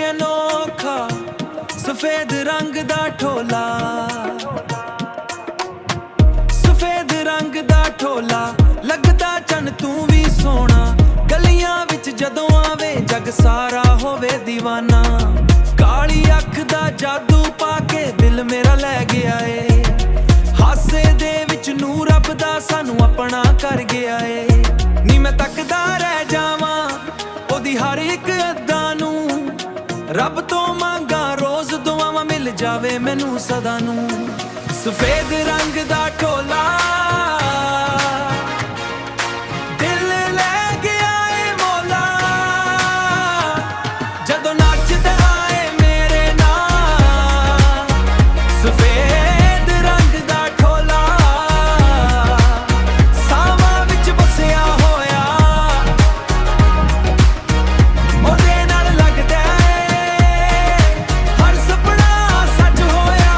अनोखा सफेद रंग दा ढोला, सफेद रंग दा ढोला लगदा चन तू भी सोना। गलियां विच जदों आवे जग सारा होवे दीवाना। काली अख दा जादू पाके दिल मेरा लै गया ए, हासे दे विच नूर रब दा सानू अपना कर गया ए। नी मैं तकदा रह जावां ओदी हर एक अद्दा नू, रब तो मांगा रोज दुआवां मिल जावे मैनू सदा नू। सफेद रंग दा ढोला दिल लै गया ए मौला, जदों नचदा आए मेरे नाल। सफेद रंग दा ढोला सावां विच बसिया होया, ओदे नाल लगदा हर सपना सच होया।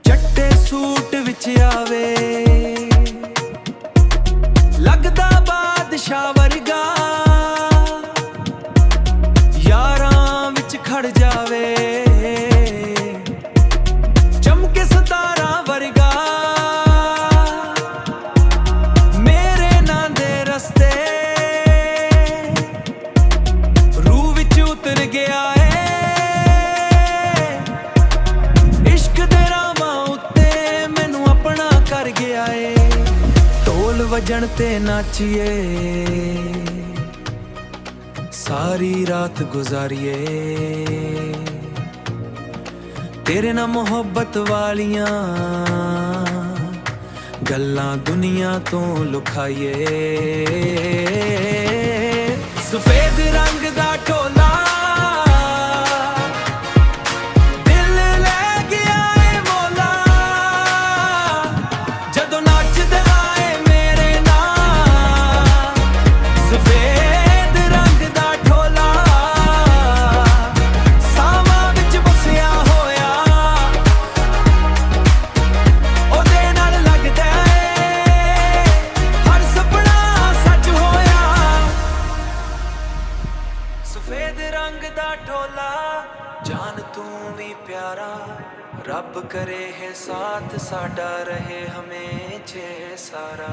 चट्टे सूट विच आवे लगदा बादशाह वर्गा, यारां विच खड़ जावे चमके सितारा वर्गा। मेरे नां दे रस्ते रूह विच उतर गया ए, इश्क दे रावां उत्ते मैनू अपना कर गया ए। ढोल वजन ते नाचिए सारी रात गुजारिए, तेरे नाल मोहब्बत वालियां गल्लां दुनिया तो लुकाइए। सफेद रंग दा ढोला दिल लै गया ए मौला, जदों नचदा आए मेरे नाल। सफेद रंग दा ढोला सावां विच बसिया होया, ओदे नाल लगदा हर सपना सच होया। सफेद रंग दा ढोला जान तू भी प्यारा, रब करे है साथ साडा रहे हमें जे सारा।